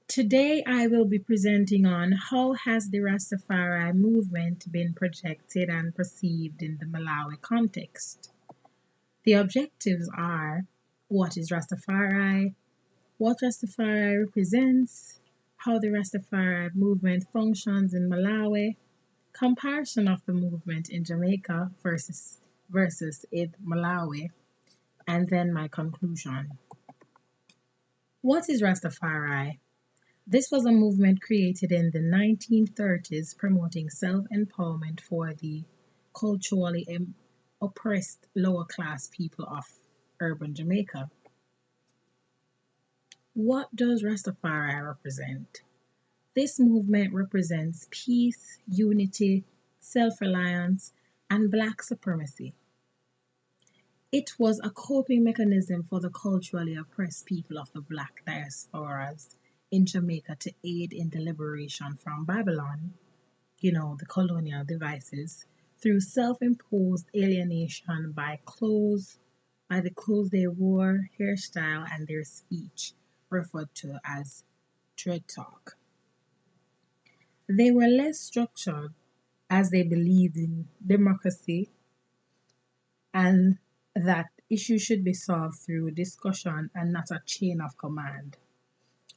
Today I will be presenting on how has the Rastafari movement been projected and perceived in the Malawi context. The objectives are what is Rastafari, what Rastafari represents, how the Rastafari movement functions in Malawi, comparison of the movement in Jamaica versus in Malawi, and then my conclusion. What is Rastafari? This was a movement created in the 1930s promoting self-empowerment for the culturally oppressed lower class people of urban Jamaica. What does Rastafari represent? This movement represents peace, unity, self-reliance, and black supremacy. It was a coping mechanism for the culturally oppressed people of the black diasporas in Jamaica to aid in the liberation from Babylon, the colonial devices, through self-imposed alienation by the clothes they wore, hairstyle, and their speech, referred to as dread talk. They were less structured as they believed in democracy and that issues should be solved through discussion and not a chain of command.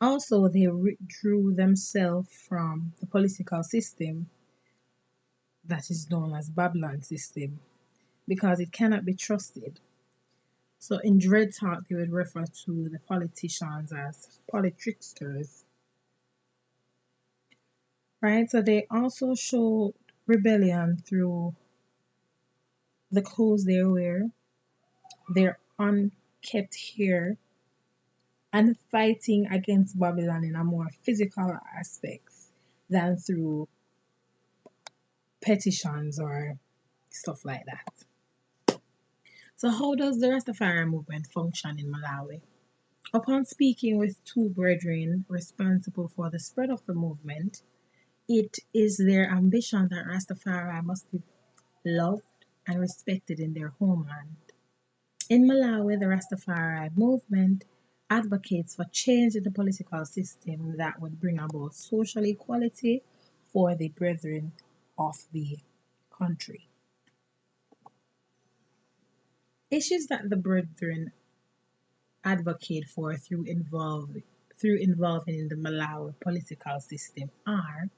Also, they withdrew themselves from the political system that is known as Babylon system because it cannot be trusted. So in Dread Talk, they would refer to the politicians as politricksters, right? So they also showed rebellion through the clothes they wear, their unkept hair, and fighting against Babylon in a more physical aspects than through petitions or stuff like that. So how does the Rastafari movement function in Malawi? Upon speaking with two brethren responsible for the spread of the movement, it is their ambition that Rastafari must be loved and respected in their homeland. In Malawi, the Rastafari movement advocates for change in the political system that would bring about social equality for the brethren of the country. Issues that the brethren advocate for through involving in the Malawi political system are: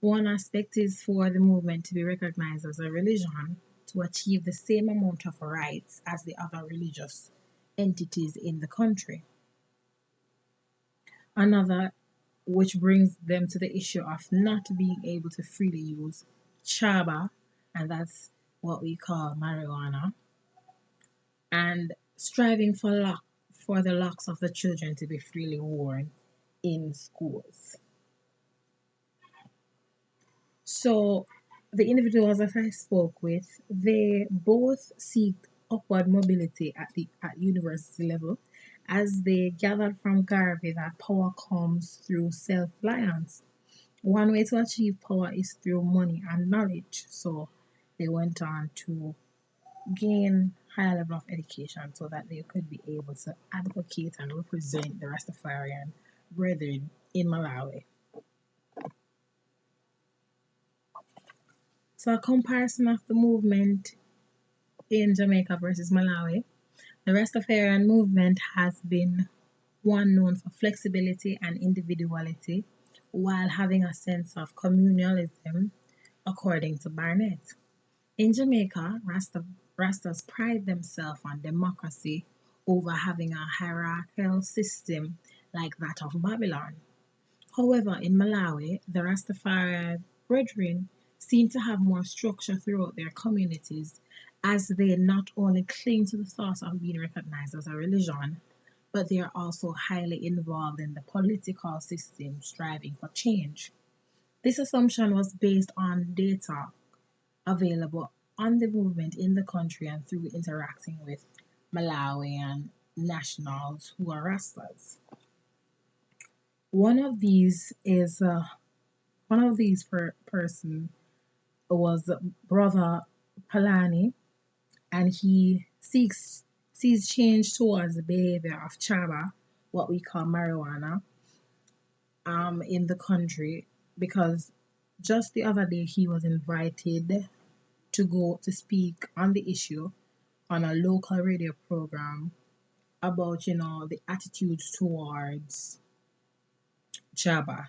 one aspect is for the movement to be recognized as a religion to achieve the same amount of rights as the other religious entities in the country. Another, which brings them to the issue of not being able to freely use chaba, and that's what we call marijuana, and striving for the locks of the children to be freely worn in schools. So the individuals that I spoke with, they both seek upward mobility at university level as they gathered from Garvey that power comes through self-reliance. One way to achieve power is through money and knowledge. So they went on to gain higher level of education so that they could be able to advocate and represent the Rastafarian brethren in Malawi. So a comparison of the movement in Jamaica versus Malawi. The Rastafarian movement has been one known for flexibility and individuality while having a sense of communalism, according to Barnett. In Jamaica, Rastas pride themselves on democracy over having a hierarchical system like that of Babylon. However, in Malawi, the Rastafari brethren seem to have more structure throughout their communities as they not only cling to the thought of being recognized as a religion, but they are also highly involved in the political system striving for change. This assumption was based on data available on the movement in the country and through interacting with Malawian nationals who are Rastas. One of these person was Brother Palani, and he sees change towards the behavior of chaba, what we call marijuana, in the country, because just the other day he was invited to go to speak on the issue on a local radio program about, the attitudes towards Jabba.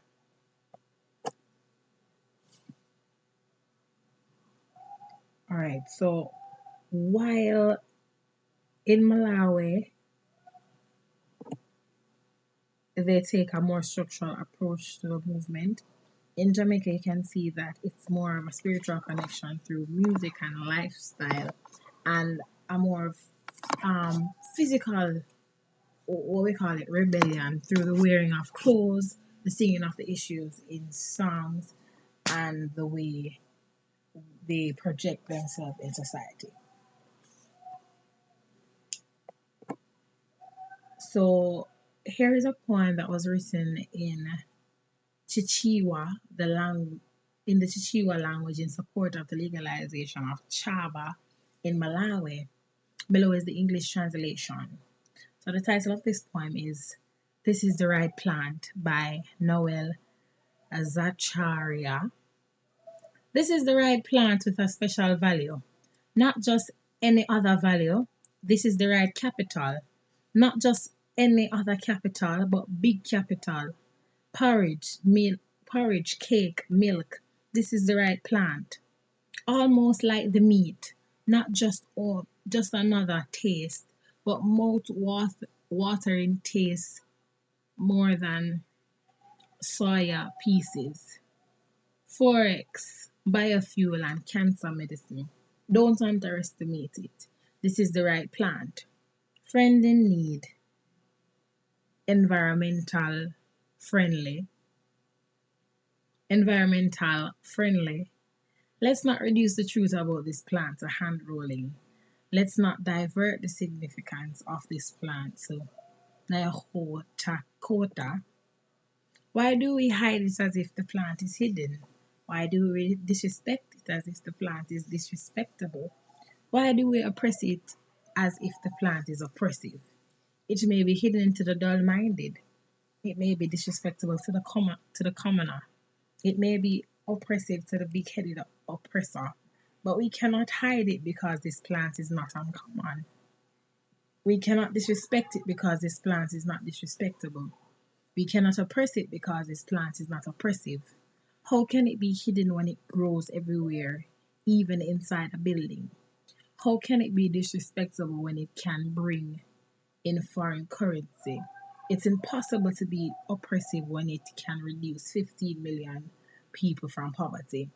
All right, so while in Malawi they take a more structural approach to the movement, in Jamaica you can see that it's more of a spiritual connection through music and lifestyle, and a more of physical, what we call it, rebellion through the wearing of clothes, the singing of the issues in songs, and the way they project themselves in society. So here is a poem that was written in Chichewa, in the Chichewa language, in support of the legalization of Chaba in Malawi. Below is the English translation. So the title of this poem is "This is the Right Plant" by Noel Zacharia. This is the right plant with a special value, not just any other value. This is the right capital, not just any other capital, but big capital. Porridge, milk, porridge, cake, milk. This is the right plant. Almost like the meat, not just another taste, but watering taste more than soya pieces. Forex, biofuel, and cancer medicine. Don't underestimate it. This is the right plant. Friend in need, environmental friendly, environmental friendly. Let's not reduce the truth about this plant to hand rolling. Let's not divert the significance of this plant to Kota. Why do we hide it as if the plant is hidden? Why do we disrespect it as if the plant is disrespectable? Why do we oppress it as if the plant is oppressive? It may be hidden to the dull-minded. It may be disrespectful to the commoner. It may be oppressive to the big-headed oppressor. But we cannot hide it because this plant is not uncommon. We cannot disrespect it because this plant is not disrespectable. We cannot oppress it because this plant is not oppressive. How can it be hidden when it grows everywhere, even inside a building? How can it be disrespectable when it can bring in foreign currency? It's impossible to be oppressive when it can reduce 15 million people from poverty.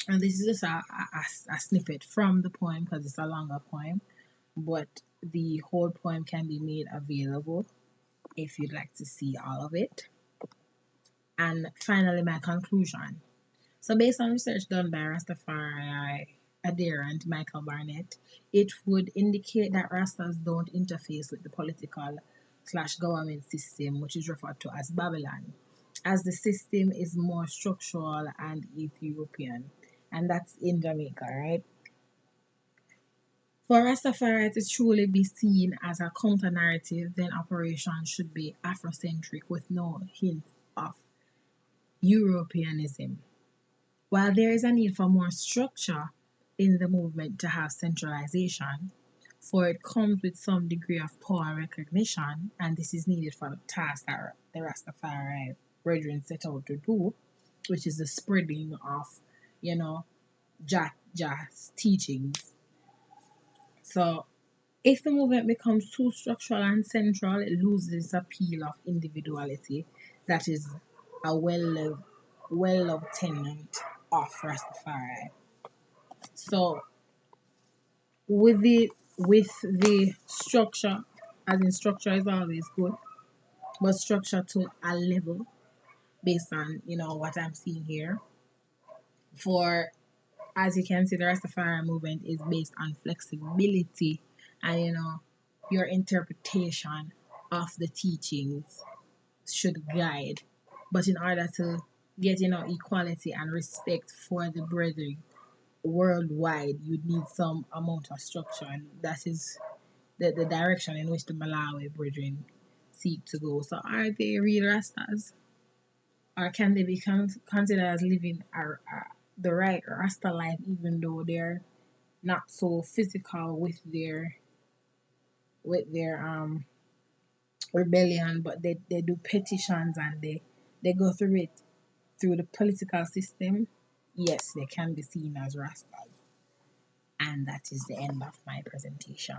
And this is just a snippet from the poem because it's a longer poem, but the whole poem can be made available if you'd like to see all of it. And finally, my conclusion. So, based on research done by Rastafari adherent Michael Barnett, it would indicate that Rastas don't interface with the political/government system, which is referred to as Babylon, as the system is more structural and Ethiopian, and that's in Jamaica, right? For Rastafari to truly be seen as a counter narrative, then operations should be Afrocentric with no hint of Europeanism. While there is a need for more structure in the movement to have centralization, for it comes with some degree of power recognition, and this is needed for the task that the Rastafari brethren set out to do, which is the spreading of, Jah's teachings. So, if the movement becomes too structural and central, it loses its appeal of individuality that is a well-loved tenet of Rastafari. So with the structure, as in structure is always good, but structure to a level based on what I'm seeing here. For as you can see, the Rastafari movement is based on flexibility and your interpretation of the teachings should guide. But in order to get equality and respect for the brethren worldwide, you need some amount of structure, and that is the direction in which the Malawi brethren seek to go. So are they real Rastas? or can they be considered as living the right Rasta life, even though they're not so physical with their rebellion, but they do petitions and they go through it through the political system? Yes, they can be seen as Rastas. And that is the end of my presentation.